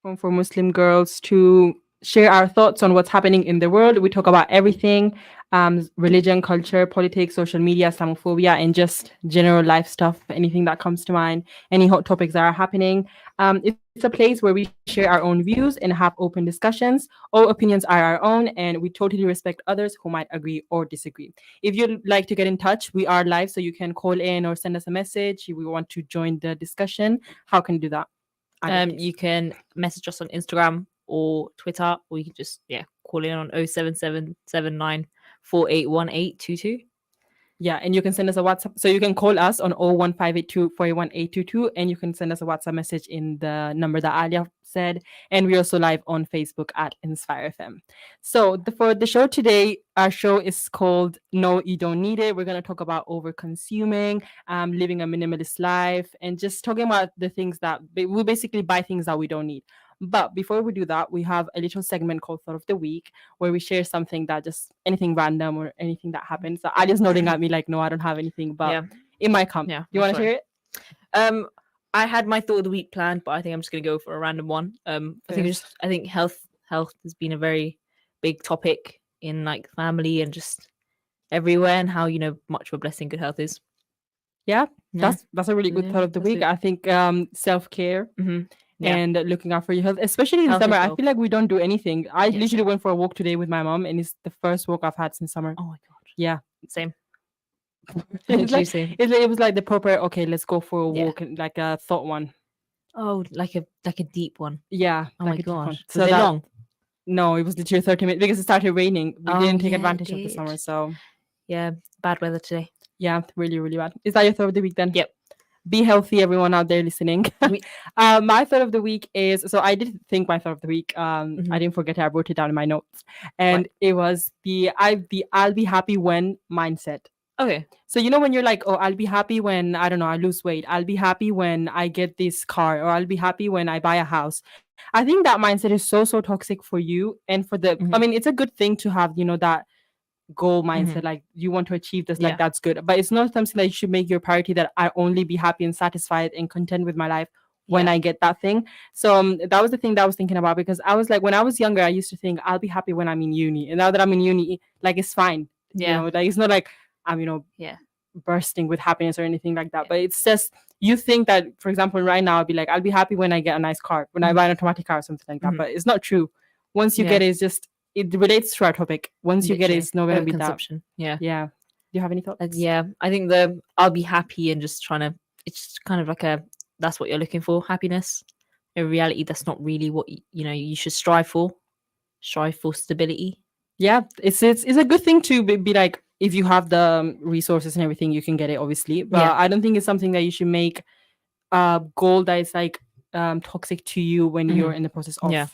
platform for Muslim girls to share our thoughts on what's happening in the world. We talk about everything, religion, culture, politics, social media, Islamophobia, and just general life stuff, anything that comes to mind, any hot topics that are happening. It's a place where we share our own views and have open discussions. All opinions are our own, and we totally respect others who might agree or disagree. If you'd like to get in touch, we are live, so you can call in or send us a message. If we want to join the discussion, how can you do that? You can message us on Instagram or Twitter, or you can just call in on 07779481822. Yeah, and you can send us a WhatsApp. So you can call us on 01582 and you can send us a WhatsApp message in the number that Alia said. And we're also live on Facebook at Inspire FM. So for the show today, our show is called No, You Don't Need It. We're going to talk about over consuming, living a minimalist life, and just talking about the things that we basically buy things that we don't need. But before we do that, we have a little segment called Thought of the Week where we share something that just anything random or anything that happens. So Ali's nodding at me like, no, I don't have anything, but it might come. Yeah, you want to share it? I had my thought of the week planned, but I think I'm just going to go for a random one. I think health has been a very big topic in like family and just everywhere, and how much of a blessing good health is. Yeah. That's a really good thought of the week. I think self-care. And looking out for your health, especially in summer. I feel like we don't do anything. I literally went for a walk today with my mom, and it's the first walk I've had since summer. Oh my god! Yeah, same. It was like the proper okay, let's go for a walk, like a thought one. Oh, like a deep one. Yeah. Oh like my gosh! So was it long? No, it was literally 30 minutes because it started raining. We didn't take advantage of the summer, so yeah, bad weather today. Yeah, really, really bad. Is that your thought of the week then? Yep. Be healthy, everyone out there listening. My thought of the week is, so I did think my thought of the week. I didn't forget it. I wrote it down in my notes, and it was the I'll be happy when mindset. Okay. So when you're like, oh, I'll be happy when I don't know, I lose weight. I'll be happy when I get this car, or I'll be happy when I buy a house. I think that mindset is so toxic for you and for the. I mean, it's a good thing to have, that goal mindset, like you want to achieve this, like that's good, but it's not something that you should make your priority, that I only be happy and satisfied and content with my life when I get that thing. So that was the thing that I was thinking about, because I was like, when I was younger, I used to think I'll be happy when I'm in uni, and now that I'm in uni, like it's fine. Like it's not like I'm bursting with happiness or anything like that, but it's just you think that, for example, right now I'll be like, I'll be happy when I get a nice car, when I buy an automatic car or something like that, but it's not true. Once you get it, it's just it relates to our topic. Once you get it, it's not going to be that. Yeah. Do you have any thoughts? I think I'll be happy and just trying to, it's kind of like that's what you're looking for, happiness. In reality, that's not really what you should strive for. Strive for stability. Yeah, it's a good thing to be like, if you have the resources and everything, you can get it, obviously. But I don't think it's something that you should make a goal that is like toxic to you when you're in the process of. Yeah.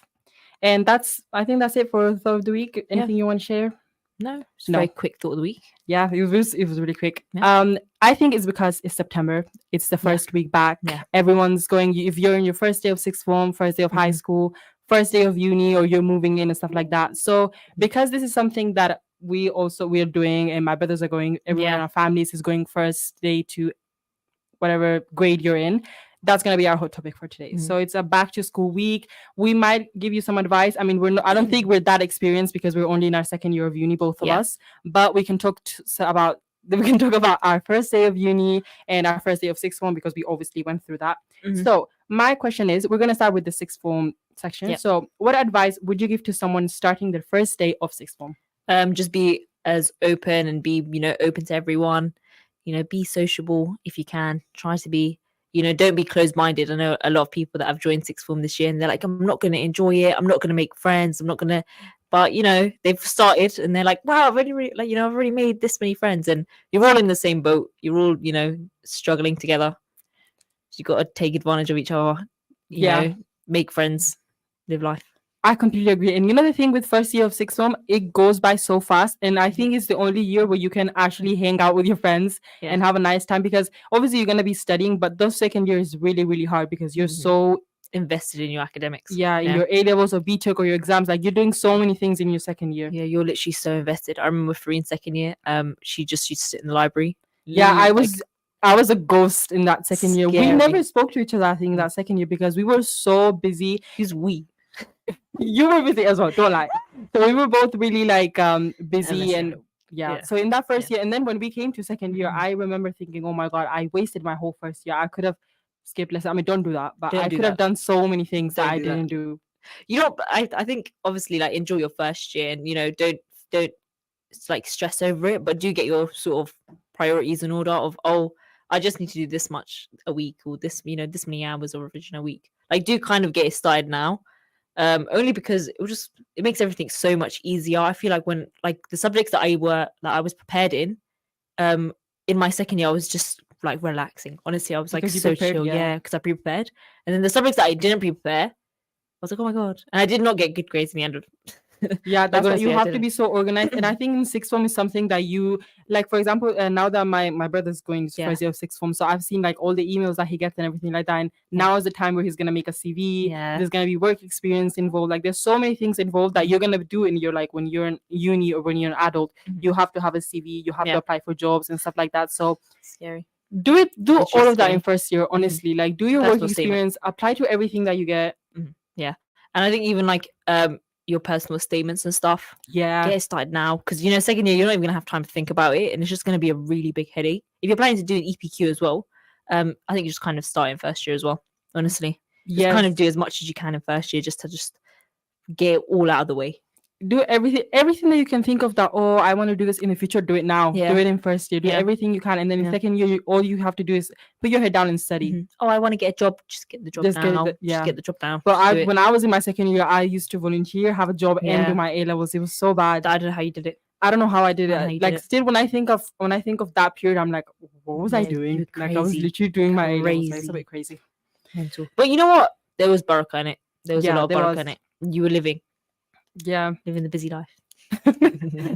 And I think that's it for thought of the week. Anything you want to share? No, it's a very quick thought of the week. Yeah, it was really quick. I think it's because it's September. It's the first week back. Yeah. Everyone's going, if you're in your first day of sixth form, first day of high school, first day of uni, or you're moving in and stuff like that. So because this is something that we're doing, and my brothers are going, everyone in our families is going first day to whatever grade you're in, that's going to be our hot topic for today. So it's a back to school week. We might give you some advice. I mean, I don't think we're that experienced because we're only in our second year of uni, both of us, but we can talk about our first day of uni and our first day of sixth form, because we obviously went through that. So my question is, we're going to start with the sixth form section. So what advice would you give to someone starting their first day of sixth form? Just be as open and be, open to everyone, be sociable if you can. Try to be, don't be closed-minded. I know a lot of people that have joined sixth form this year and they're like, I'm not going to enjoy it. I'm not going to make friends. I'm not going to, but they've started and they're like, wow, I've already made this many friends, and you're all in the same boat. You're all, struggling together. So you got to take advantage of each other, you know, make friends, live life. I completely agree. And the thing with first year of sixth form, it goes by so fast. And I think it's the only year where you can actually hang out with your friends and have a nice time, because obviously you're going to be studying, but the second year is really, really hard because you're so invested in your academics. In your A levels or BTEC or your exams. Like, you're doing so many things in your second year. Yeah, you're literally so invested. I remember Farine second year, she just used to sit in the library. Yeah, I was I was a ghost in that second year. We Scary. never spoke to each other, I think, that second year because we were so busy. Who's we? You were busy as well, don't lie. So we were both really like busy and MSN. yeah. Yeah. So in that first year, and then when we came to second year, Mhm. I remember thinking, oh my god, I wasted my whole first year. I could have skipped lessons. I mean, don't do that, but Don't I do could have that. done so many things that Don't I do that. didn't do. You know, I think obviously like enjoy your first year and don't like stress over it, but do get your sort of priorities in order of, oh, I just need to do this much a week or this, this many hours of revision a week. Like do kind of get it started now. Only because it makes everything so much easier. I feel like when like the subjects that I was prepared in my second year, I was just like relaxing. Honestly, I was like Because you so prepared, chill, yeah. yeah, because I pre-prepared. And then the subjects that I didn't prepare, I was like, oh my god. And I did not get good grades in the end of Yeah, like that's what you honestly, I have to didn't. be so organized. And I think in sixth form is something that you like. For example, now that my brother's going to Yeah. first year of sixth form, so I've seen like all the emails that he gets and everything like that. And Yeah. now is the time where he's gonna make a CV. Yeah. There's gonna be work experience involved. Like there's so many things involved that you're gonna do in your like when you're in uni or when you're an adult. Mhm. You have to have a CV. You have to Yeah. apply for jobs and stuff like that. So Scary. do Literally all of that in scary. first year. Honestly, like do your work Personal statement. experience. Apply to everything that you get. Yeah. And I think even like your personal statements and stuff, Yeah. get it started now because second year you're not even gonna have time to think about it, and it's just gonna be a really big headache. If you're planning to do an EPQ as well, I think you just kind of start in first year as well. Honestly, just kind of Yes. do as much as you can in first year just to just get it all out of the way. Do everything that you can think of that, oh, I want to do this in the future, do it now. Yeah. Do it in first year. Do Yeah. everything you can. And then in Yeah. second year, all you have to do is put your head down and study. Oh, I want to get a job. Just get the job Just get now. it. Yeah. Just get the job now. But when I was in my second year, I used to volunteer, have a job, and Yeah. do my A levels. It was so bad. I don't know how you did it. I don't know how I did I don't know how it. you Like did it. still, when I think of that period, I'm like, what was I Yeah, doing? you're Like I was crazy. literally doing my A levels. Like, it's a Crazy. bit crazy. Mental. But you know what? There was barakah in it. There was a Yeah, lot of there barakah was. in it. You were living Yeah. the busy life.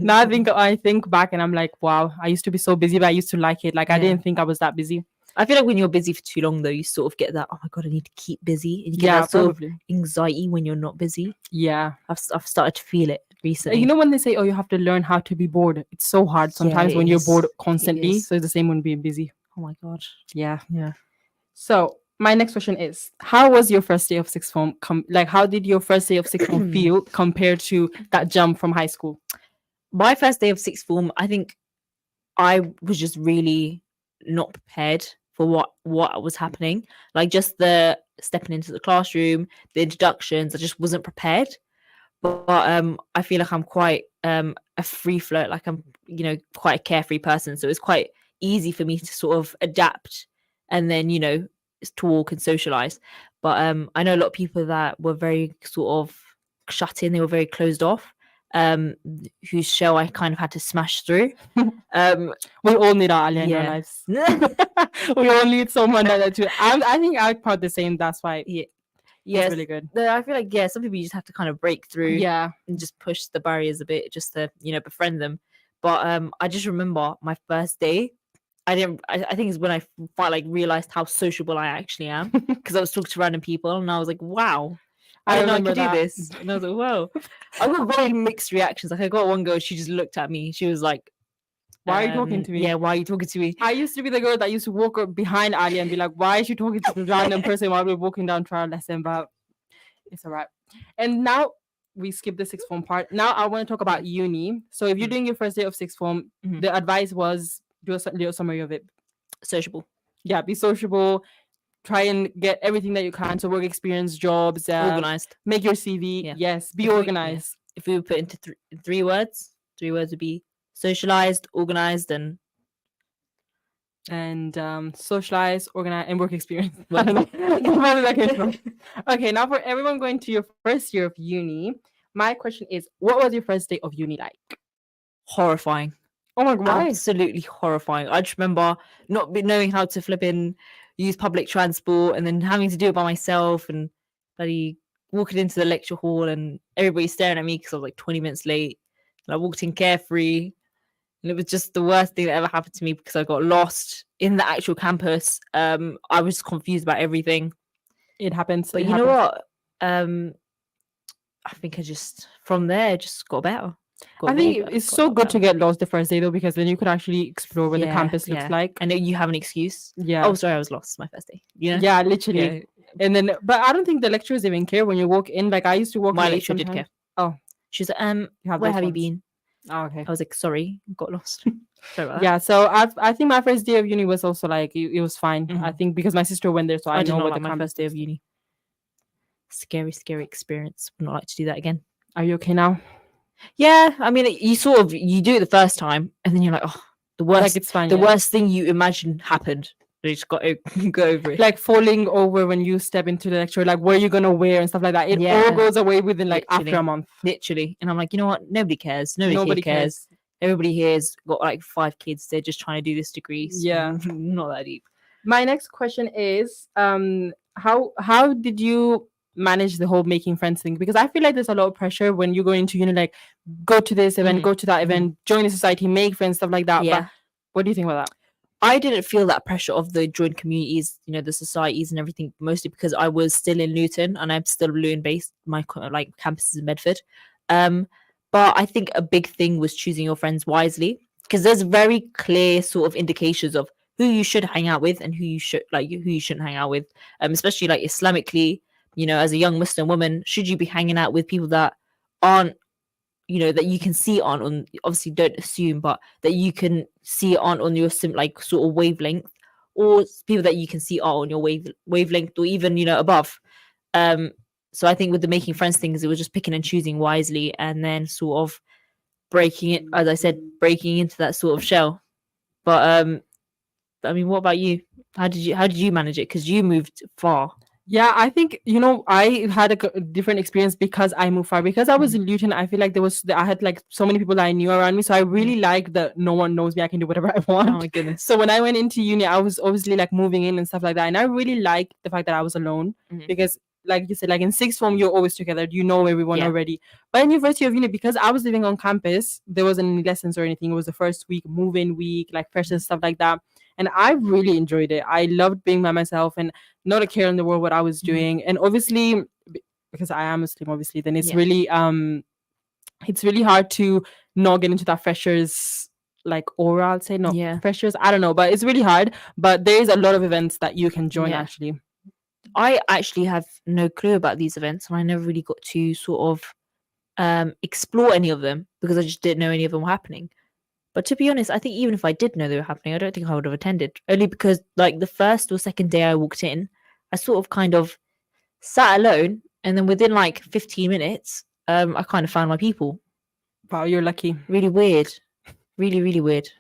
Now I think back and I'm like, wow, I used to be so busy, but I used to like it. Like I Yeah. didn't think I was that busy. I feel like when you're busy for too long, though, you sort of get that, oh my god, I need to keep busy, and you get Yeah, that sort probably. of anxiety when you're not busy. Yeah. I've started to feel it recently. You know when they say, oh, you have to learn how to be bored. It's so hard sometimes it when you're is. bored It constantly. is. So it's the same when being busy. Oh my god. Yeah. Yeah. So my next question is, how was your first day of sixth form? Like, how did your first day of sixth form feel compared to that jump from high school? My first day of sixth form, I think I was just really not prepared for what was happening. Like just the stepping into the classroom, the introductions, I just wasn't prepared. But I feel like I'm quite a free float. Like I'm quite a carefree person, so it's quite easy for me to sort of adapt and then talk and socialize. But I know a lot of people that were very sort of shut in. They were very closed off. Whose shell I kind of had to smash through. We all need our Alia in our Yeah. lives. We all need someone that too. I think I part the same. That's why Yeah. it's Yes. really good. I feel like some people you just have to kind of break through Yeah. and just push the barriers a bit just to befriend them. But I just remember my first day. I think it's when I realized how sociable I actually am because I was talking to random people and I was like, wow. I didn't know I could do this. And I was like, whoa. I got very mixed reactions. Like I got one girl, she just looked at me. She was like, why are you talking to me? Yeah, why are you talking to me? I used to be the girl that used to walk up behind Ali and be like, why is she talking to the random person while we're walking down trial lesson? But it's all right. And now we skip the sixth form part. Now I want to talk about uni. So if you're doing your first day of sixth form, the advice was do a little summary of it. Sociable. Yeah, be sociable. Try and get everything that you can. So work experience, jobs, organized. Make your CV. Yeah. Yes, be organized. If we would put into three words would be socialized, organized, and socialize, organize, and work experience. I don't know. Where did that came from? Okay, now for everyone going to your first year of uni, my question is, what was your first day of uni like? Horrifying. Oh my god, why? Absolutely horrifying. I just remember not knowing how to flip in, use public transport, and then having to do it by myself, and bloody walking into the lecture hall, and everybody staring at me because I was like 20 minutes late. And I walked in carefree, and it was just the worst thing that ever happened to me because I got lost in the actual campus. I was confused about everything. It happens. But you know what? I think I just from there just got better. I think it's so good to get lost the first day though, because then you could actually explore what the campus looks like. And you have an excuse. Yeah. Oh, sorry, I was lost. My first day. You know? Yeah, literally. And then, but I don't think the lecturers even care when you walk in. Like I used to walk My in lecturer did care. Oh, she was like, where have you been? Oh, okay. I was like, sorry, got lost. Sorry about that. Yeah, so I think my first day of uni was also like it was fine. I think because my sister went there, so I did know not what like the my first day of uni. Scary experience. Would not like to do that again. Are you okay now? Yeah, I mean, you do it the first time, and then you're like, oh, the worst. Like it's fine. The worst thing you imagine happened. You just got to go over it. Like falling over when you step into the lecture, like what are you gonna wear and stuff like that. It all goes away within like after a month. Literally. And I'm like, you know what? Nobody cares. Nobody cares. Everybody here's got like 5 kids. They're just trying to do this degree. So yeah, not that deep. My next question is, how did you manage the whole making friends thing? Because I feel like there's a lot of pressure when you go into uni, like go to this event, go to that event, join the society, make friends, stuff like that. Yeah. But what do you think about that? I didn't feel that pressure of the joint communities, you know, the societies and everything, mostly because I was still in Luton and I'm still Luton based. My like campus is in Bedford. But I think a big thing was choosing your friends wisely, because there's very clear sort of indications of who you should hang out with and who you shouldn't hang out with. Especially like Islamically, you know, as a young Muslim woman, should you be hanging out with people that aren't, you know, that you can see on obviously don't assume, but that you can see on your like sort of wavelength, or people that you can see are on your wavelength, or even, you know, above. So I think with the making friends things, it was just picking and choosing wisely, and then sort of breaking it, as I said, breaking into that sort of shell. But I mean, what about you? How did you manage it? Because you moved far. Yeah, I think, you know, I had a different experience because I moved far. Because I was in Luton, I feel like I had like so many people that I knew around me. So I really like that no one knows me. I can do whatever I want. Oh my goodness. So when I went into uni, I was obviously like moving in and stuff like that. And I really liked the fact that I was alone because, like you said, like in sixth form, you're always together. You know everyone already. But in University of Uni, because I was living on campus, there wasn't any lessons or anything. It was the first week, move-in week, like freshers, stuff like that. And I really enjoyed it. I loved being by myself and not a care in the world what I was doing. And obviously, because I am Muslim, obviously, then it's really hard to not get into that freshers like aura, I'll say. Not freshers, I don't know, but it's really hard. But there is a lot of events that you can join actually. I actually have no clue about these events, and I never really got to sort of explore any of them because I just didn't know any of them were happening. But to be honest, I think even if I did know they were happening, I don't think I would have attended. Only because like the first or second day I walked in, I sort of kind of sat alone, and then within like 15 minutes, I kind of found my people. Wow, you're lucky. Really weird. Really, really weird.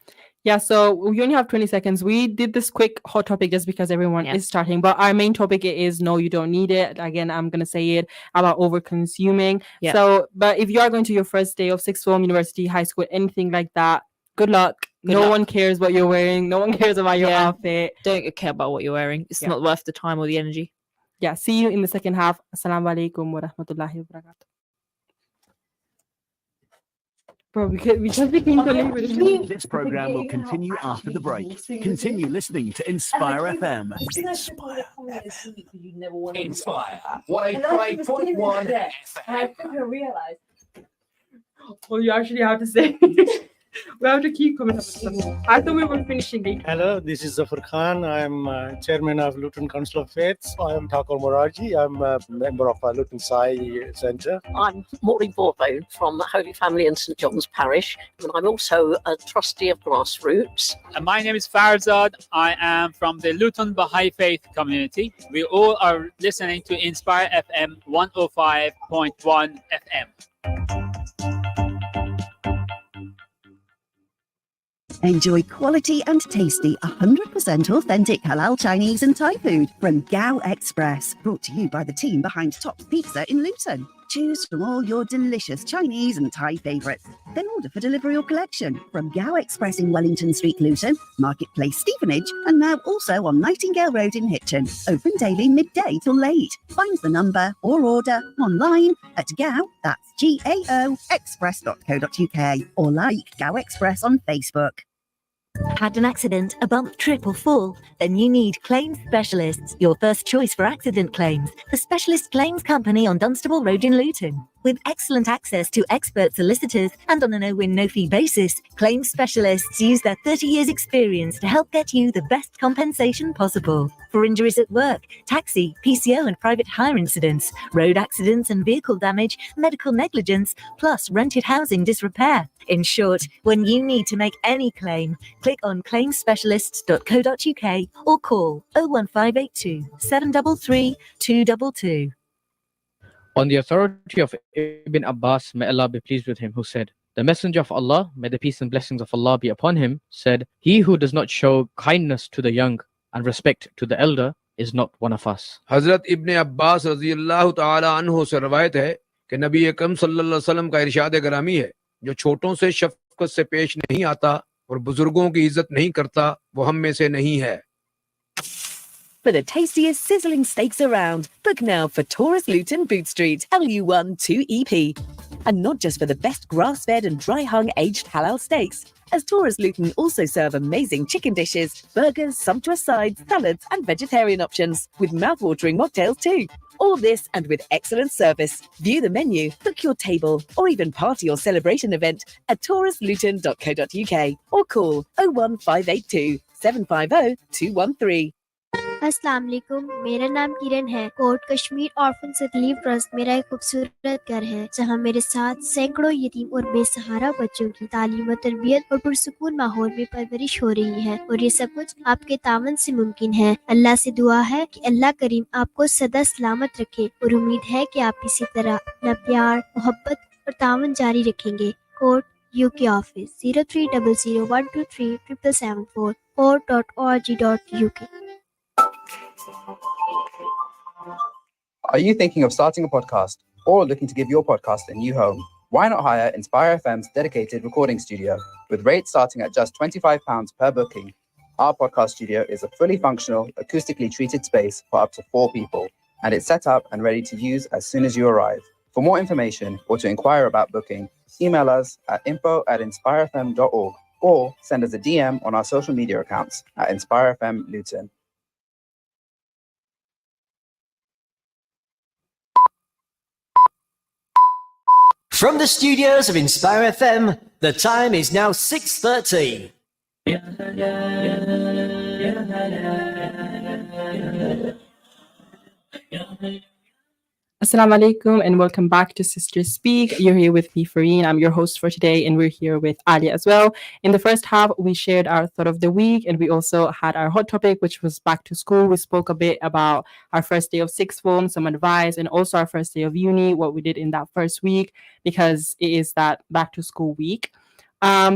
Yeah, so we only have 20 seconds. We did this quick hot topic just because everyone is starting. But our main topic is no, you don't need it. Again, I'm going to say it about over consuming. Yeah. So, but if you are going to your first day of sixth form, university, high school, anything like that, good luck. No one cares what you're wearing. No one cares about your outfit. Don't care about what you're wearing. It's not worth the time or the energy. Yeah, see you in the second half. Assalamu alaikum wa rahmatullahi wa barakatuh. Bro, we just became This program will continue after the break. Continue listening to Inspire FM. Inspire FM. Inspire 105.1 FM. I didn't realize. Oh, you actually have to say. We have to keep coming up with stuff. I thought we were finishing it. Hello, this is Zafar Khan. I'm chairman of Luton Council of Faiths. I'm Thakur Moraji. I'm a member of Luton Sai Centre. I'm Maureen Borbone from the Holy Family in St John's Parish, and I'm also a trustee of Grassroots. My name is Farzad. I am from the Luton Baha'i Faith community. We all are listening to Inspire FM 105.1 FM. Enjoy quality and tasty 100% authentic halal Chinese and Thai food from Gao Express. Brought to you by the team behind Top Pizza in Luton. Choose from all your delicious Chinese and Thai favourites. Then order for delivery or collection from Gao Express in Wellington Street, Luton, Marketplace, Stevenage, and now also on Nightingale Road in Hitchin. Open daily midday till late. Find the number or order online at Gao, that's GAO, express.co.uk, or like Gao Express on Facebook. Had an accident, a bump, trip or fall? Then you need Claims Specialists, your first choice for accident claims. The Specialist Claims Company on Dunstable Road in Luton. With excellent access to expert solicitors and on a no-win, no-fee basis, claims specialists use their 30 years' experience to help get you the best compensation possible. For injuries at work, taxi, PCO and private hire incidents, road accidents and vehicle damage, medical negligence, plus rented housing disrepair. In short, when you need to make any claim, click on claimspecialists.co.uk or call 01582 733 222. On the authority of Ibn Abbas, may Allah be pleased with him, who said, "The Messenger of Allah, may the peace and blessings of Allah be upon him, said, He who does not show kindness to the young and respect to the elder is not one of us." हजरत इब्ने अब्बास रजी अल्लाह ताला अन्हो से रवायत है कि नबी अकरम सल्लल्लाहु अलैहि वसल्लम का इरशाद ग्रामी है, जो छोटों से शफकत से पेश नहीं आता और बुजुर्गों की इज्जत नहीं करता, वो हम में से नहीं है. For the tastiest sizzling steaks around, book now for Taurus Luton Boot Street, LU1 2EP. And not just for the best grass-fed and dry-hung aged halal steaks, as Taurus Luton also serve amazing chicken dishes, burgers, sumptuous sides, salads and vegetarian options, with mouth-watering mocktails too. All this and with excellent service. View the menu, book your table or even party or celebration event at taurusluton.co.uk or call 01582 750 213. अस्सलाम वालेकुम, मेरा नाम किरण है। KORT Kashmir Orphan Relief Trust मेरा एक खूबसूरत घर है जहां मेरे साथ सैकड़ों यतीम और बेसहारा बच्चों की तालीम व तरबियत और पुरसुकून माहौल में परवरिश हो रही है, और ये सब कुछ आपके तावन से मुमकिन है। अल्लाह से दुआ है कि अल्लाह करीम आपको सदा सलामत रखे और उम्मीद है कि आप इसी तरह अपना प्यार, मोहब्बत और तावन जारी रखेंगे। KORT UK office 0300123774 court.org.uk. Are you thinking of starting a podcast or looking to give your podcast a new home? Why not hire Inspire FM's dedicated recording studio with rates starting at just £25 per booking? Our podcast studio is a fully functional, acoustically treated space for up to 4 people, and it's set up and ready to use as soon as you arrive. For more information or to inquire about booking, email us at info@inspirefm.org or send us a DM on our social media accounts at InspireFM Luton. From the studios of Inspire FM, the time is now 6:30. Assalamu alaikum and welcome back to Sisters Speak. You're here with me, Fareen. I'm your host for today, and we're here with Alia as well. In the first half, we shared our thought of the week, and we also had our hot topic, which was back to school. We spoke a bit about our first day of sixth form, some advice, and also our first day of uni, what we did in that first week, because it is that back to school week.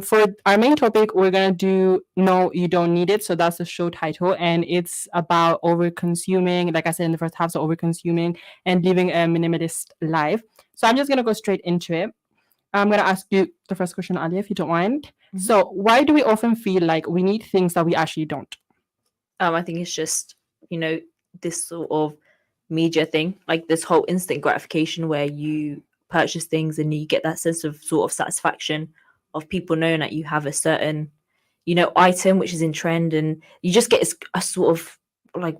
For our main topic, we're going to do No, You Don't Need It. So that's the show title. And it's about overconsuming, like I said in the first half, so overconsuming and living a minimalist life. So I'm just going to go straight into it. I'm going to ask you the first question, Ali, if you don't mind. Mm-hmm. So why do we often feel like we need things that we actually don't? I think it's just, this sort of media thing, like this whole instant gratification where you purchase things and you get that sense of sort of satisfaction of people knowing that you have a certain, item which is in trend, and you just get a sort of like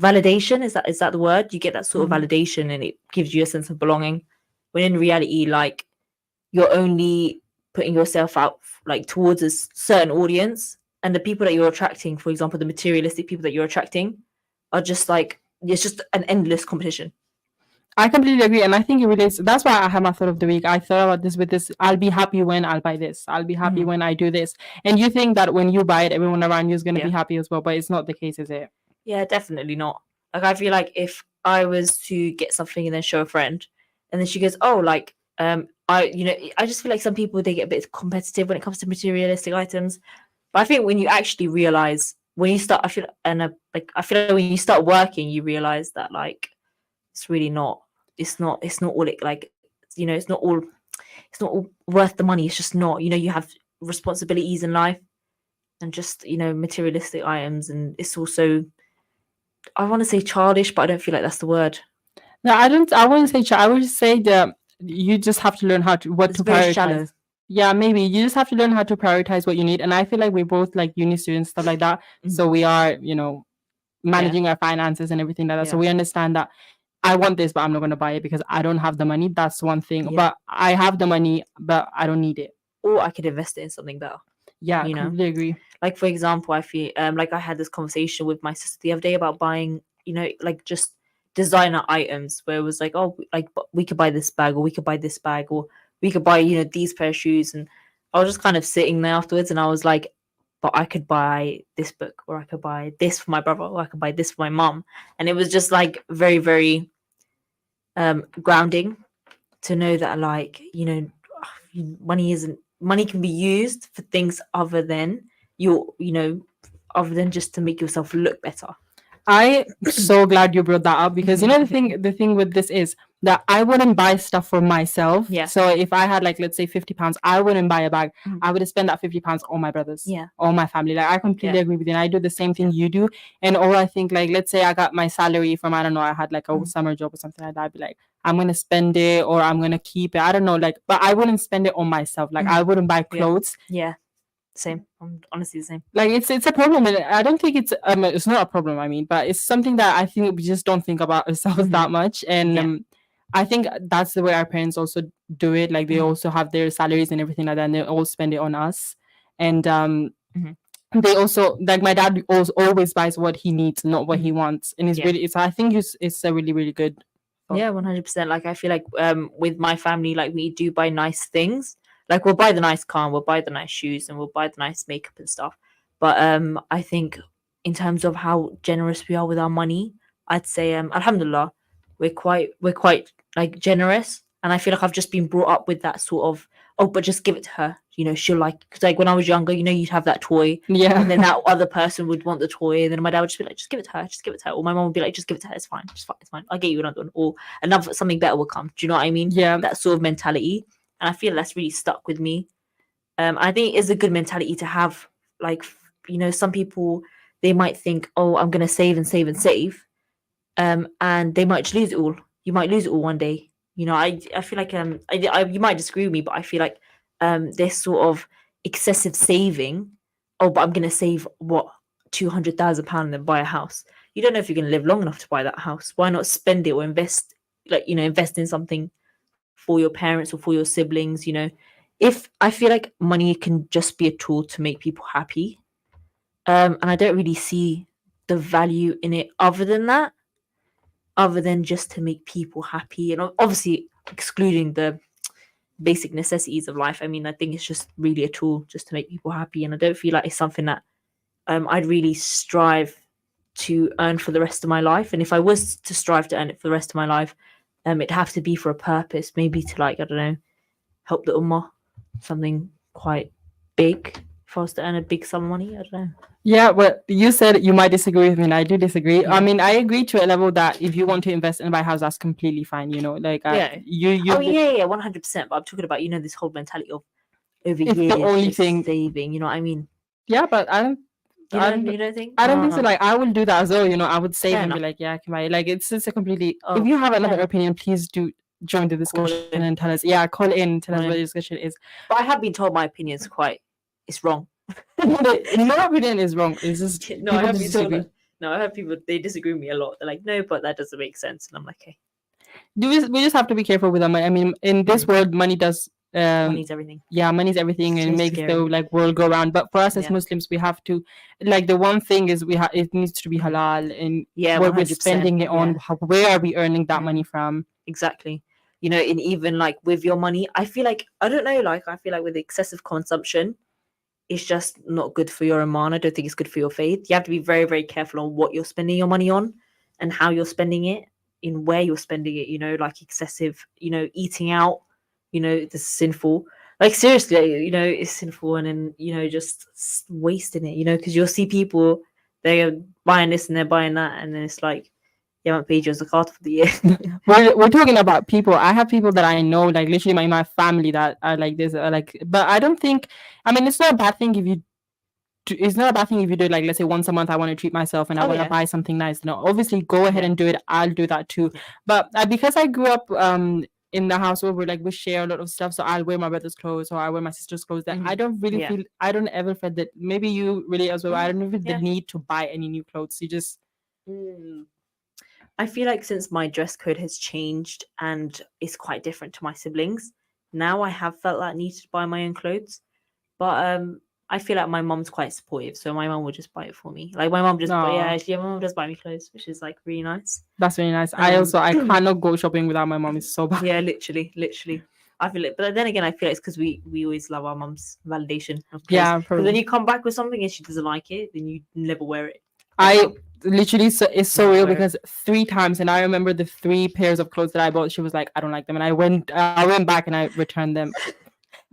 validation. Is that the word? You get that sort of validation, and it gives you a sense of belonging. When in reality, like, you're only putting yourself out like towards a certain audience, and the people that you're attracting, for example, the materialistic people that you're attracting, are just like, it's just an endless competition. I completely agree, and I think it relates. That's why I have my thought of the week. I thought about this with this. I'll be happy when I'll buy this. I'll be happy when I do this. And you think that when you buy it, everyone around you is going to be happy as well, but it's not the case, is it? Yeah, definitely not. Like, I feel like if I was to get something and then show a friend, and then she goes, "Oh, like, I just feel like some people, they get a bit competitive when it comes to materialistic items." But I think when you actually realize, when you start, I feel like when you start working, you realize that, like, it's really not. It's not all it, like, it's not all worth the money. It's just not, you have responsibilities in life and just, materialistic items. And it's also, I want to say childish, but I don't feel like that's the word. No, I wouldn't say child. I would say that you just have to learn how to, it's very prioritize. Shallow. Yeah, maybe you just have to learn how to prioritize what you need. And I feel like we're both like uni students, stuff like that. So we are, managing our finances and everything like that. So we understand that I want this, but I'm not going to buy it because I don't have the money. That's one thing. But I have the money, but I don't need it. Or I could invest it in something better. Yeah, I completely agree. Like, for example, I feel like I had this conversation with my sister the other day about buying, like just designer items where it was like, oh, like we could buy this bag, or we could buy this bag, or we could buy, these pair of shoes. And I was just kind of sitting there afterwards, and I was like, but I could buy this book, or I could buy this for my brother, or I could buy this for my mom. And it was just like very, very grounding to know that, like, money can be used for things other than other than just to make yourself look better. I'm so glad you brought that up, because the thing with this is that I wouldn't buy stuff for myself. Yeah. So if I had, like, let's say £50, I wouldn't buy a bag. I would spend that £50 on my brothers. Yeah. Or my family. Like, I completely agree with you. And I do the same thing you do. And or I think, like, let's say I got my salary from, I don't know, I had like a summer job or something like that. I'd be like, I'm gonna spend it, or I'm gonna keep it. I don't know, like, but I wouldn't spend it on myself. Like, I wouldn't buy clothes. Yeah. Same. I'm honestly the same. Like, it's a problem, and I don't think it's not a problem. I mean, but it's something that I think we just don't think about ourselves that much. And I think that's the way our parents also do it. Like, they also have their salaries and everything like that, and they all spend it on us. And they also, like, my dad always buys what he needs, not what he wants, and it's really, I think it's a really, really good. Yeah, 100%. Like, I feel like with my family, like, we do buy nice things. Like, we'll buy the nice car, and we'll buy the nice shoes, and we'll buy the nice makeup and stuff. But I think in terms of how generous we are with our money, I'd say alhamdulillah, we're quite like generous. And I feel like I've just been brought up with that sort of, oh, but just give it to her. She'll like, because like when I was younger, you'd have that toy. Yeah. And then that other person would want the toy. And then my dad would just be like, just give it to her. Just give it to her. Or my mom would be like, just give it to her. It's fine. It's fine. I'll get you another one. Or something better will come. Do you know what I mean? Yeah. That sort of mentality. And I feel that's really stuck with me. I think it is a good mentality to have. Like, some people, they might think, oh, I'm going to save and save and save. And they might just lose it all. You might lose it all one day. I feel like you might disagree with me, but I feel like this sort of excessive saving. Oh, but I'm going to save what, £200,000 and then buy a house. You don't know if you're going to live long enough to buy that house. Why not spend it or invest? Like, invest in something for your parents or for your siblings. If I feel like money can just be a tool to make people happy, and I don't really see the value in it other than just to make people happy, and obviously excluding the basic necessities of life. I mean, I think it's just really a tool just to make people happy, and I don't feel like it's something that I'd really strive to earn for the rest of my life. And if I was to strive to earn it for the rest of my life, it'd have to be for a purpose, maybe to, like, I don't know, help the ummah, something quite big. If I was to earn a big sum of money, I don't know. Yeah, well, you said you might disagree with me, and I do disagree. I mean, I agree to a level that if you want to invest and buy a house, that's completely fine. Like, you. Oh yeah, 100%. But I'm talking about this whole mentality of over It's years the only just thing. saving. You know what I mean? Yeah, but I don't. You don't think? I don't think so. Like, I will do that as well. I would save Fair and be enough. like, yeah, I can buy it. Like, it's a completely. Oh, If you have another fair. opinion, please do join the discussion and tell us. Yeah, call in, tell us what the discussion is. But I have been told my opinion is it's wrong. No opinion is wrong. It's just No, I people have been told disagree. that. No, I have people, they disagree with me a lot. They're like, no, but that doesn't make sense. And I'm like, okay. We just have to be careful with our money. I mean, in this world, money does. Money's everything. Yeah, money's everything, and it so makes scary. the world go round. But for us as Yeah. Muslims, we have to, like, the one thing is it needs to be halal, and Yeah, what we're 100%, spending it on. Where are we earning that money from? Exactly. And even like with your money, I feel like, I don't know, like, I feel like with excessive consumption, it's just not good for your iman. I don't think it's good for your faith. You have to be very, very careful on what you're spending your money on and how you're spending it, in where you're spending it, like excessive, eating out, this is sinful. Like, seriously, it's sinful. And then, just wasting it, because you'll see people, they're buying this and they're buying that. And then it's like, you haven't paid your zakat for the year. We're talking about people. I have people that I know, like, literally my family, that are like this, but I don't think. I mean, it's not a bad thing if you. It's not a bad thing if you do it, like, let's say once a month I want to treat myself and I want to buy something nice. No, obviously go ahead and do it. I'll do that too. But because I grew up in the household where, like, we share a lot of stuff, so I'll wear my brother's clothes or I wear my sister's clothes. That I don't really feel. I don't ever feel that. Maybe you really as well. I don't feel the need to buy any new clothes. You just. I feel like since my dress code has changed and it's quite different to my siblings, now I have felt that need to buy my own clothes. But I feel like my mom's quite supportive, so my mom will just buy it for me. Like my mom just, Aw. my mom does buy me clothes, which is like really nice. That's really nice. I cannot go shopping without my mom. It's so bad. Yeah, literally. I feel it, but then again, I feel it's because we always love our mum's validation of clothes. Yeah, because then you come back with something and she doesn't like it, then you never wear it. I literally, it's so real because 3 times, and I remember the 3 pairs of clothes that I bought. She was like, "I don't like them," and I went back and I returned them.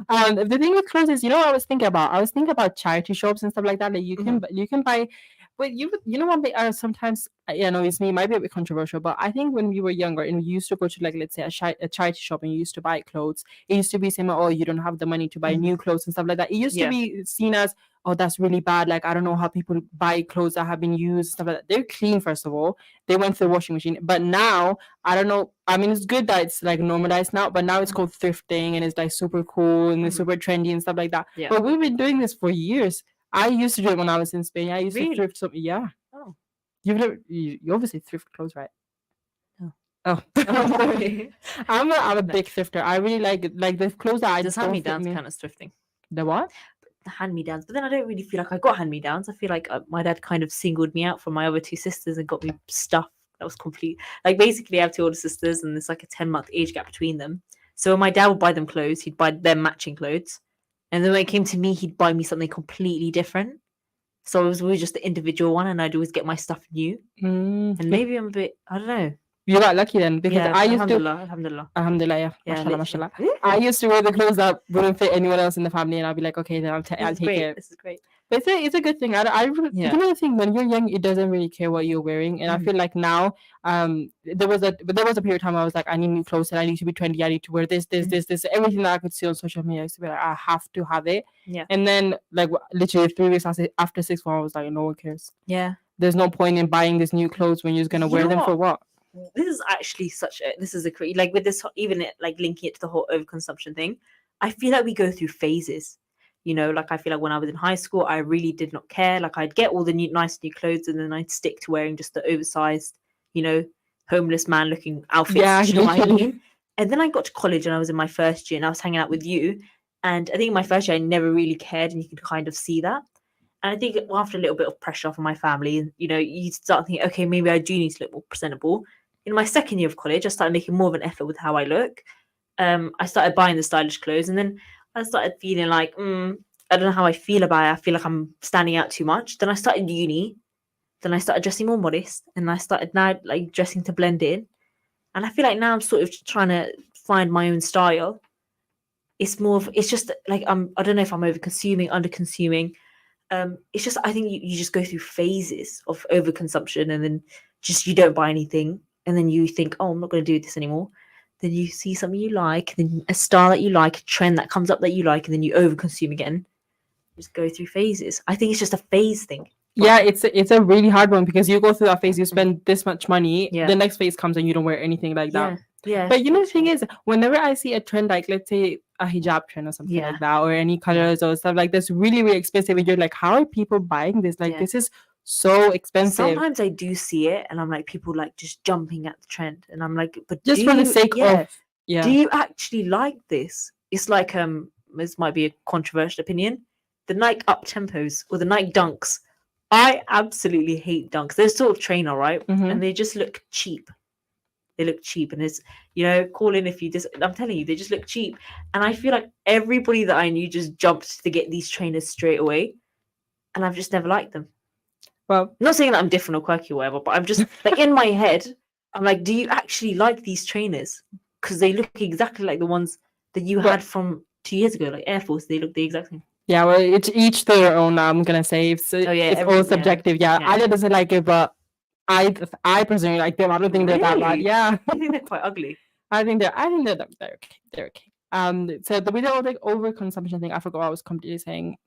The thing with clothes is, you know what I was thinking about? I was thinking about charity shops and stuff like that. Like you can buy, but you know what? They are sometimes, yeah, no, it's me. It might be a bit controversial, but I think when we were younger and we used to go to, like, let's say a charity shop and you used to buy clothes, it used to be saying, "Oh, you don't have the money to buy new clothes" and stuff like that. It used to be seen as, "Oh, that's really bad. Like, I don't know how people buy clothes that have been used, stuff like that." They're clean, first of all. They went through the washing machine. But now, I don't know. I mean, it's good that it's like normalized now, but now it's called thrifting and it's like super cool and it's super trendy and stuff like that. Yeah. But we've been doing this for years. I used to do it when I was in Spain. I used to thrift something. Yeah. Oh. You obviously thrift clothes, right? No. Oh. I'm a big thrifter. I really like the clothes that I Does don't fit hand-me-downs me. count as thrifting? The what? Hand-me-downs, but then I don't really feel like I got hand-me-downs. I feel like my dad kind of singled me out from my other 2 sisters and got me stuff that was complete. Like basically, I have 2 older sisters, and there's like a 10-month age gap between them. So when my dad would buy them clothes, he'd buy them matching clothes, and then when it came to me, he'd buy me something completely different. So I was always just the individual one, and I'd always get my stuff new. And maybe I'm a bit, I don't know. You got lucky then, because Yeah, I used to. Alhamdulillah. Alhamdulillah, yeah. Yeah, Mashallah, literally. mashallah. I used to wear the clothes that wouldn't fit anyone else in the family, and I'd be like, okay, then I'll take it. This is great. But it's a good thing. You know the thing, when you're young, it doesn't really care what you're wearing, and I feel like now, there was a period of time I was like, I need new clothes and I need to be trendy. I need to wear this, everything that I could see on social media. I used to be like, I have to have it. Yeah. And then, like, literally 3 weeks after 6th form, I was like, no one cares. Yeah. There's no point in buying this new clothes when you're just gonna wear them for what? This is actually like with this, even like linking it to the whole overconsumption thing. I feel like we go through phases. You know, like I feel like when I was in high school, I really did not care. Like I'd get all the nice new clothes, and then I'd stick to wearing just the oversized, homeless man looking outfits. Yeah, you know what I mean? And then I got to college, and I was in my first year, and I was hanging out with you. And I think in my first year, I never really cared, and you could kind of see that. And I think after a little bit of pressure from my family, you start thinking, okay, maybe I do need to look more presentable. In my second year of college, I started making more of an effort with how I look. I started buying the stylish clothes, and then I started feeling like, I don't know how I feel about it. I feel like I'm standing out too much. Then I started uni. Then I started dressing more modest, and I started now like dressing to blend in. And I feel like now I'm sort of trying to find my own style. It's just like I don't know if I'm over consuming, under consuming. It's just I think you just go through phases of overconsumption, and then just you don't buy anything, and then you think, oh, I'm not going to do this anymore. Then you see something you like, then a style that you like, a trend that comes up that you like, and then you overconsume again. Just go through phases. I think it's just a phase thing. Yeah, it's a really hard one because you go through that phase, you spend this much money, the next phase comes and you don't wear anything like that. Yeah. But the thing is, whenever I see a trend, like let's say a hijab trend or something like that, or any colors or stuff like that's really, really expensive, and you're like, how are people buying this? Like this is so expensive. Sometimes I do see it, and I'm like, people like just jumping at the trend, and I'm like, but just for the sake of, do you actually like this? It's like this might be a controversial opinion. The Nike up tempos or the Nike dunks, I absolutely hate dunks. They're sort of trainer, right? And they just look cheap. They look cheap, and it's call in if you just. I'm telling you, they just look cheap, and I feel like everybody that I knew just jumped to get these trainers straight away, and I've just never liked them. Well, I'm not saying that I'm different or quirky or whatever, but I'm just like in my head, I'm like, do you actually like these trainers? Because they look exactly like the ones that you had from 2 years ago, like Air Force. They look the exact same. Yeah, well, it's each to their own. I'm gonna say it's all subjective. Yeah, I doesn't like it, but I personally like them. I don't think they're that bad. Yeah, I think they're quite ugly. I think they're okay. They're okay. So the with the whole like overconsumption thing, I forgot what I was completely saying.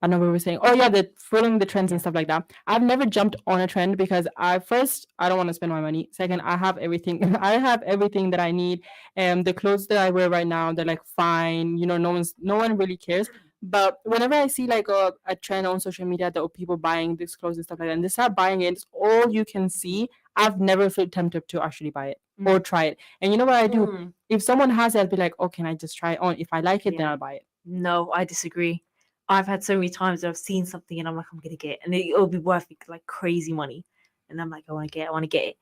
I know what we were saying. Oh yeah, the following the trends and stuff like that. I've never jumped on a trend because I don't want to spend my money. Second, I have everything. I have everything that I need. The clothes that I wear right now, they're like fine. No one really cares. But whenever I see like a trend on social media that people buying these clothes and stuff like that, and they start buying it, it's all you can see. I've never felt tempted to actually buy it or try it. And you know what I do? If someone has it, I'll be like, oh, can I just try it on? If I like it, then I'll buy it. No, I disagree. I've had so many times where I've seen something and I'm like, I'm gonna get it, and it'll be worth like crazy money, and I'm like, I want to get it.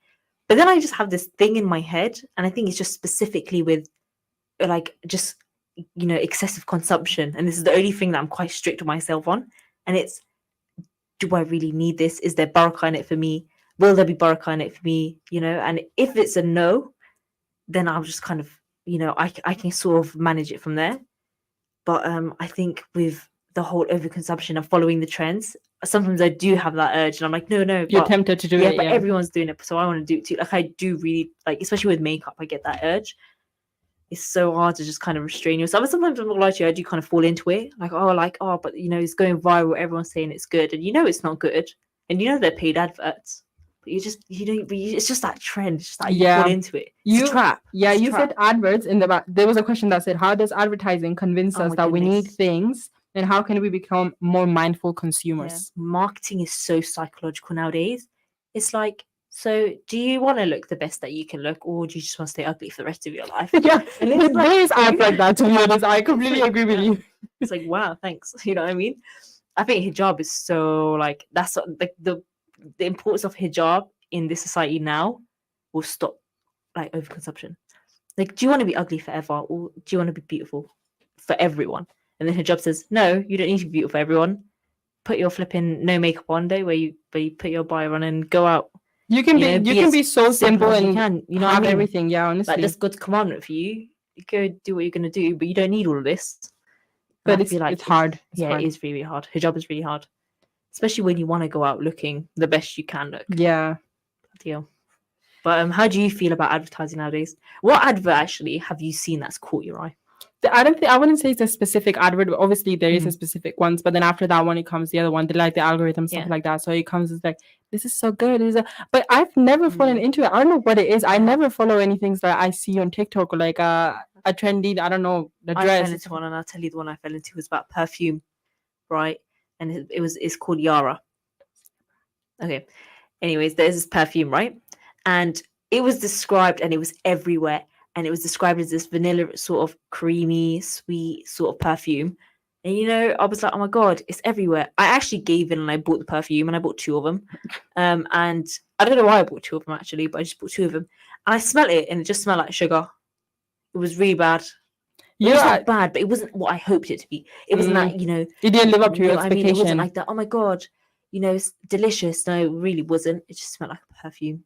But then I just have this thing in my head, and I think it's just specifically with like just excessive consumption, and this is the only thing that I'm quite strict with myself on, and it's, do I really need this? Is there barakah in it for me? Will there be barakah in it for me? And if it's a no, then I'll just kind of I can sort of manage it from there. But I think with the whole overconsumption and following the trends, sometimes I do have that urge, and I'm like, no, You're tempted to do it. But everyone's doing it, so I want to do it too. Like I do really like, especially with makeup, I get that urge. It's so hard to just kind of restrain yourself. And sometimes I'm not like you, I do kind of fall into it. Like, but it's going viral. Everyone's saying it's good, and it's not good, and they're paid adverts. But you just it's just that trend. It's just like you fall into it. It's a trap. Yeah, It's a you trap. said adverts in the back. There was a question that said, how does advertising convince us that we need things, and how can we become more mindful consumers? Marketing is so psychological nowadays. It's like, so do you want to look the best that you can look, or do you just want to stay ugly for the rest of your life? Yeah, and it's always act like that, to be honest. I completely agree with you. It's like, wow, thanks. You know what I mean? I think hijab is so like, that's like the importance of hijab in this society now will stop like overconsumption. Like, do you want to be ugly forever, or do you want to be beautiful for everyone? And then hijab says, no, you don't need to be beautiful for everyone. Put your flipping no makeup on day where you put your bio on and go out. You can be so simple and you can, have everything. Yeah, honestly, like that's God's commandment for you. You go do what you're gonna do, but you don't need all of this. But it's hard. It is really hard. Hijab is really hard, especially when you want to go out looking the best you can look. Yeah. Deal. But how do you feel about advertising nowadays? What advert actually have you seen that's caught your eye? I wouldn't say it's a specific advert, but obviously there is a specific ones. But then after that one, it comes the other one. They like the algorithm, stuff like that. So it comes as like, this is so good. But I've never fallen into it. I don't know what it is. I never follow anything that I see on TikTok or like a trendy, I don't know, the dress. I fell into one, and I'll tell you the one I fell into was about perfume, right? And it's called Yara. Okay. Anyways, there's this perfume, right? And it was described, and it was everywhere. And it was described as this vanilla sort of creamy, sweet sort of perfume. And, I was like, oh my God, it's everywhere. I actually gave in and I bought the perfume, and I bought 2 of them. And I don't know why I bought 2 of them actually, but I just bought 2 of them. And I smelled it, and it just smelled like sugar. It was really bad. It was not bad, but it wasn't what I hoped it to be. It wasn't that, It didn't live up to your expectation. It wasn't like that, oh my God, it's delicious. No, it really wasn't. It just smelled like a perfume.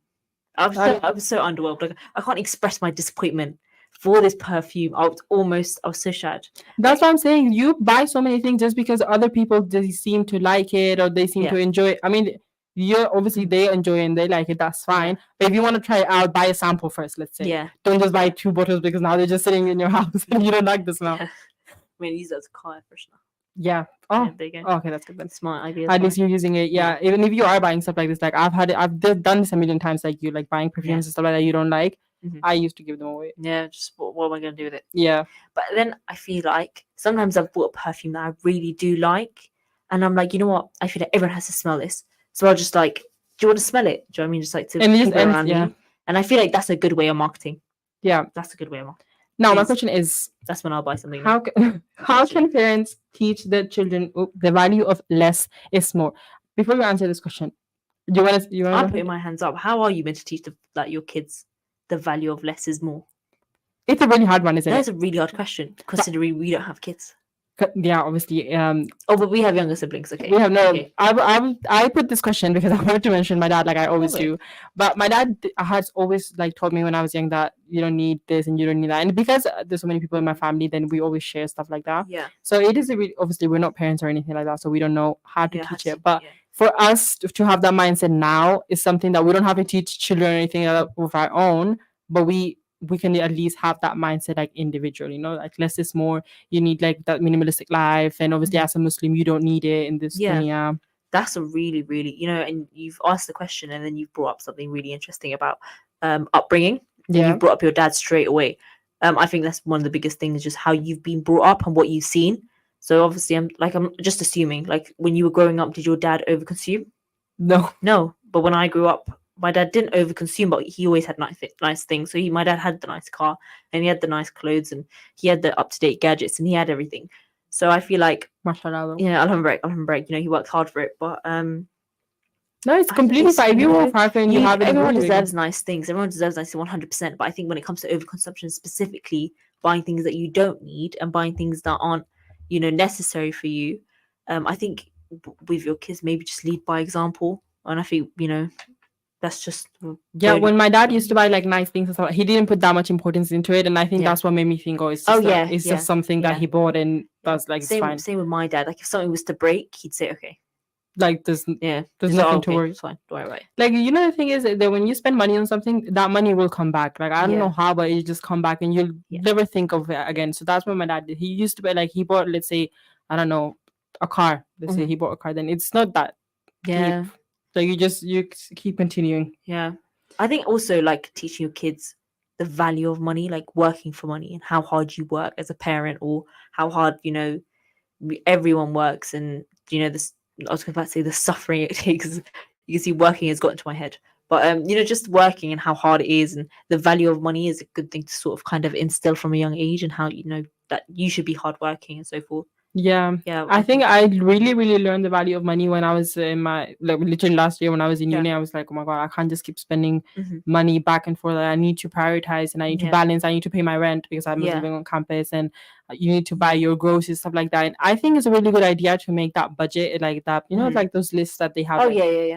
I was so underwhelmed. Like, I can't express my disappointment for this perfume. I was so sad. That's what I'm saying. You buy so many things just because other people seem to like it, or they seem to enjoy it. I mean, obviously they enjoy it and they like it. That's fine. But if you want to try it out, buy a sample first. Let's say. Yeah. Don't just buy 2 bottles because now they're just sitting in your house and you don't like the smell. I mean, use that as a car freshener. Yeah. Oh, there you go. Oh, okay, that's good then. Smart idea. At least you're using it. Yeah. Even if you are buying stuff like this, like I've done this a million times, like you like buying perfumes and stuff like that you don't like. I used to give them away. Yeah, just what am I going to do with it? Yeah. But then I feel like sometimes I've bought a perfume that I really do like, and I'm like, you know what? I feel like everyone has to smell this, so I'll just like, do you want to smell it? Do you know what I mean? Just like to keep it around me. And I feel like that's a good way of marketing. Yeah, that's a good way of marketing. Now my question is, that's when I'll buy something. How can parents teach their children the value of less is more? Before you answer this question, do you want to? I'm putting my hands up. How are you meant to teach your kids the value of less is more? It's a really hard one, isn't it? That's a really hard question, considering we don't have kids. Yeah, obviously. But we have younger siblings. Okay. We have no. Okay. I put this question because I wanted to mention my dad, like I always do. But my dad has always like told me when I was young that you don't need this and you don't need that. And because there's so many people in my family, then we always share stuff like that. Yeah. So it is obviously we're not parents or anything like that, so we don't know how to teach it. But for us to have that mindset now is something that we don't have to teach children or anything like that of our own, but we can at least have that mindset like individually, like less is more. You need like that minimalistic life, and obviously as a Muslim you don't need it in this dunya. That's a really, really, and you've asked the question and then you've brought up something really interesting about upbringing. You brought up your dad straight away. I think that's one of the biggest things, just how you've been brought up and what you've seen. So obviously I'm just assuming, like when you were growing up, did your dad overconsume? No. But when I grew up, my dad didn't overconsume, but he always had nice things. So my dad had the nice car, and he had the nice clothes, and he had the up-to-date gadgets, and he had everything. So I feel like, mashallah. yeah, alhamdulillah, you know, he worked hard for it. But no, it's completely fine. If you work hard and you have it, everyone deserves nice things. Everyone deserves nice 100%. But I think when it comes to overconsumption, specifically buying things that you don't need and buying things that aren't, you know, necessary for you, I think with your kids, maybe just lead by example. And I think, you know, that's just when my dad used to buy like nice things and stuff, he didn't put that much importance into it, and I think that's what made me think, it's just it's just something that he bought, and that's like it's fine. Same with my dad. Like if something was to break, he'd say okay. Like there's nothing to worry. It's fine. Don't worry about it. Like, you know, the thing is that when you spend money on something, that money will come back. Like I don't know how, but it just come back and you'll never think of it again. So that's what my dad did. He used to buy, like, he bought, let's say, I don't know, a car. Let's say he bought a car, then it's not that deep. So you keep continuing. Yeah. I think also like teaching your kids the value of money, like working for money and how hard you work as a parent, or how hard, you know, everyone works, and, you know, this, I was about to say the suffering it takes. You can see working has got into my head. But you know, just working and how hard it is, and the value of money is a good thing to sort of kind of instill from a young age, and how, you know, that you should be hardworking and so forth. Yeah. I think I really learned the value of money when I was in my, like, literally last year when I was in uni. I was like, oh my god, I can't just keep spending money back and forth. I need to prioritize, and I need to balance. I need to pay my rent because I'm living on campus, and you need to buy your groceries, stuff like that. And I think it's a really good idea to make that budget like that. You know, like those lists that they have.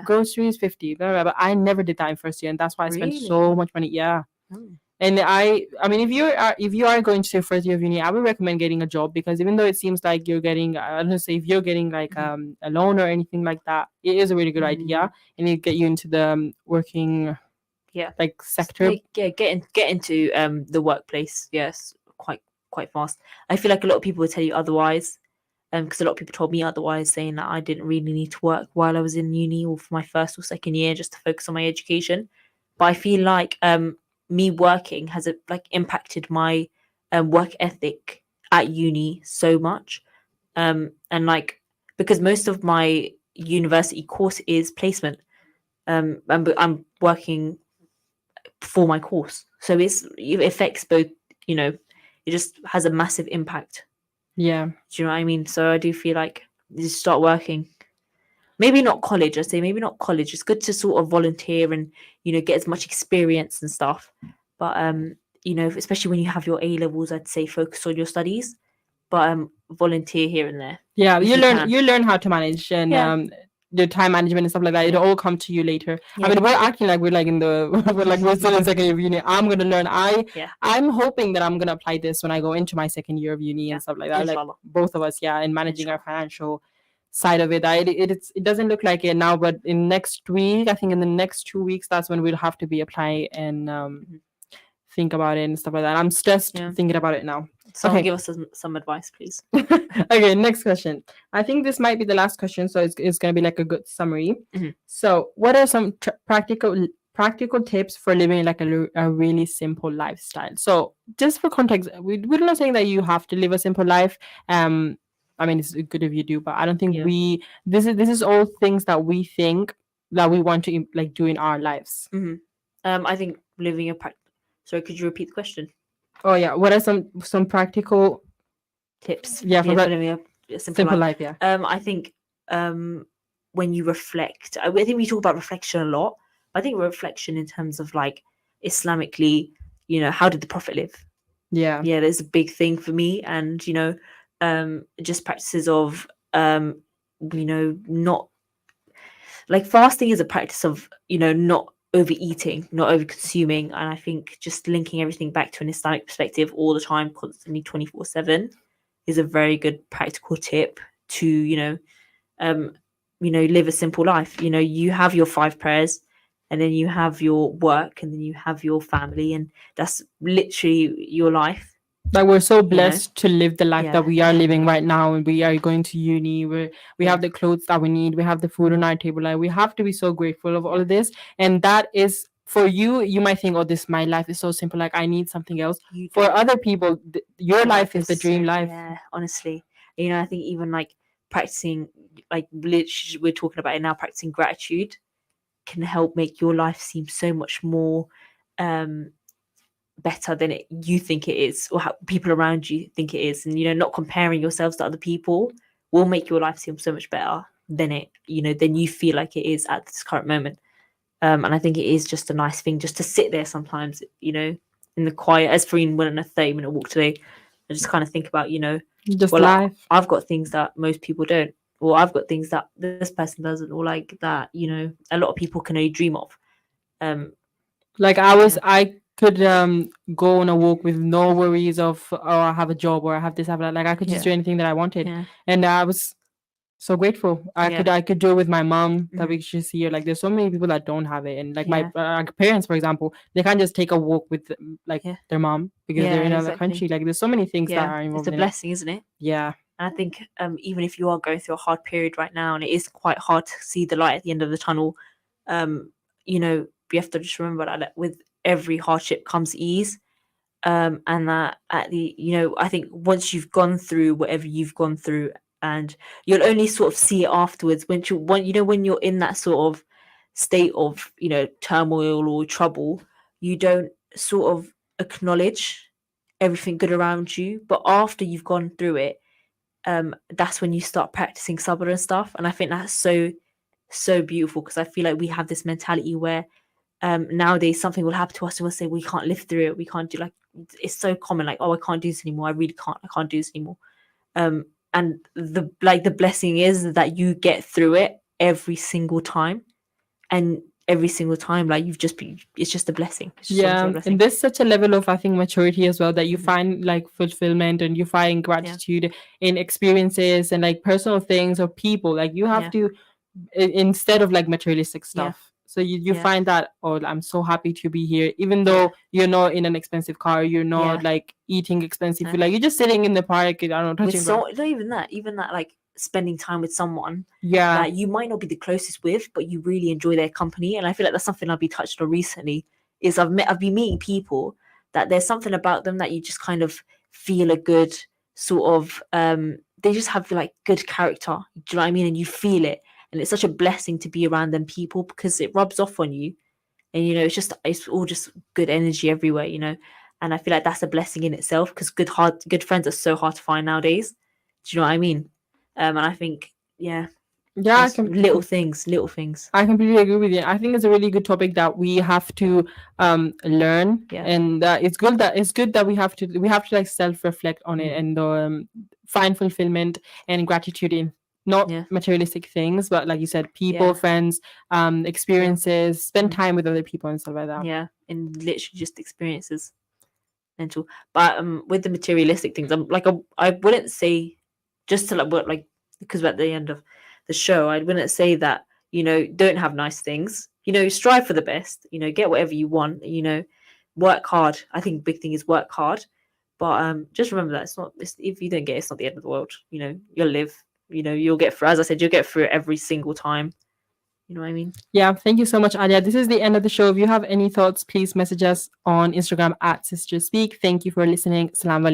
Groceries 50, blah, blah, blah. But I never did that in first year, and that's why I spent so much money. And I mean, if you are going to your first year of uni, I would recommend getting a job, because even though it seems like you're getting, I don't know, say if you're getting like a loan or anything like that, it is a really good idea, and it get you into the working, like sector. Like, get into the workplace. Yes, quite fast. I feel like a lot of people will tell you otherwise, because a lot of people told me otherwise, saying that I didn't really need to work while I was in uni or for my first or second year, just to focus on my education. But I feel like me working has like impacted my work ethic at uni so much, and like, because most of my university course is placement, and I'm working for my course, so it affects both, you know, it just has a massive impact. Do you know what I mean? So I do feel like you start working. Maybe not college. I say maybe not college. It's good to sort of volunteer and, you know, get as much experience and stuff. But you know, especially when you have your A levels, I'd say focus on your studies. But volunteer here and there. Yeah, you learn how to manage, and the time management and stuff like that. It'll all come to you later. I mean, we're acting like we're like we're still in second year of uni. I'm gonna learn. I'm hoping that I'm gonna apply this when I go into my second year of uni and stuff like that. Inshallah. Like both of us, and managing our financial side of it. It doesn't look like it now, but in next week, I think in the next 2 weeks, that's when we'll have to be applying and think about it and stuff like that. I'm stressed thinking about it now. Someone give us some advice, please. Okay, next question. I think this might be the last question, so it's going to be like a good summary. So what are some practical tips for living like a really simple lifestyle? So just for context, we're not saying that you have to live a simple life. I mean, it's good if you do, but I don't think this is all things that we think that we want to like do in our lives. I think living a sorry, could you repeat the question? Oh yeah, what are some practical tips? Yeah, for living a simple life. I think when you reflect, I think we talk about reflection a lot. I think reflection in terms of like Islamically, you know, how did the Prophet live? Yeah, there's a big thing for me, and you know, just practices of you know, not like fasting is a practice of, you know, not overeating, not over consuming. And I think just linking everything back to an Islamic perspective all the time, constantly 24/7, is a very good practical tip to, you know, live a simple life. You know, you have your 5 prayers, and then you have your work, and then you have your family, and that's literally your life. Like, we're so blessed to live the life that we are living right now, and we are going to uni, we have the clothes that we need, we have the food on our table. Like, we have to be so grateful of all of this. And that is, for you might think, oh, my life is so simple, like I need something else. For other people, your life is the dream life. Yeah, honestly. You know, I think even like practicing, like literally we're talking about it now, practicing gratitude. can help make your life seem so much more better than you think it is, or how people around you think it is. And, you know, not comparing yourselves to other people will make your life seem so much better than than you feel like it is at this current moment. And I think it is just a nice thing just to sit there sometimes, you know, in the quiet. As Fareen went on a 30-minute walk today, I just kind of think about, you know, just well, life. I've got things that most people don't, or I've got things that this person doesn't, or like that, you know, a lot of people can only dream of. Like I could go on a walk with no worries of, oh, I have a job or I have this, I have that. Like I could just do anything that I wanted, and I was so grateful. I could do it with my mom that we just here. Like there's so many people that don't have it, and like my parents, for example, they can't just take a walk with like their mom because they're in another country. Like there's so many things that are involved. It's a blessing, isn't it? Yeah. And I think even if you are going through a hard period right now, and it is quite hard to see the light at the end of the tunnel, you know, we have to just remember that with every hardship comes ease. And that at the, you know, I think once you've gone through whatever you've gone through, and you'll only sort of see it afterwards when when you're in that sort of state of, you know, turmoil or trouble, you don't sort of acknowledge everything good around you. But after you've gone through it, that's when you start practicing sabr and stuff. And I think that's so beautiful, because I feel like we have this mentality where nowadays something will happen to us and we'll say we can't live through it, we can't do, like, it's so common, like, oh, I can't do this anymore, I really can't, I can't do this anymore. And the blessing is that you get through it every single time, and every single time, like, it's just a blessing. It's just Yeah, a blessing. and there's such a level of, I think, maturity as well, that you find like fulfillment and you find gratitude in experiences and like personal things or people. Like you have to, instead of like materialistic stuff. So you find that, oh, I'm so happy to be here, even though you're not in an expensive car, you're not like eating expensive food, like you're just sitting in the park, I don't know, touching not even that, like spending time with someone Yeah. that you might not be the closest with, but you really enjoy their company. And I feel like that's something I've been touched on recently, is I've been meeting people that there's something about them that you just kind of feel a good sort of they just have like good character. Do you know what I mean? And you feel it. And it's such a blessing to be around them people, because it rubs off on you. And, you know, it's all just good energy everywhere, you know. And I feel like that's a blessing in itself, because good friends are so hard to find nowadays. Do you know what I mean? And I think, little things. I completely agree with you. I think it's a really good topic that we have to learn, and it's good that we have to like self-reflect on it, and find fulfillment and gratitude in not materialistic things, but like you said, people, friends, experiences, spend time with other people and stuff like that. Yeah, and literally just experiences. Mental. But with the materialistic things, I wouldn't say, just to like because we're at the end of the show, I wouldn't say that, you know, don't have nice things. You know, strive for the best. You know, get whatever you want. You know, work hard. I think big thing is work hard. But just remember that if you don't get it, it's not the end of the world. You know, you'll live. You know, you'll get through. As I said, you'll get through it every single time. You know what I mean? Yeah, thank you so much, Alia. This is the end of the show. If you have any thoughts, please message us on Instagram @SistersSpeak. Thank you for listening. Assalamu alaikum.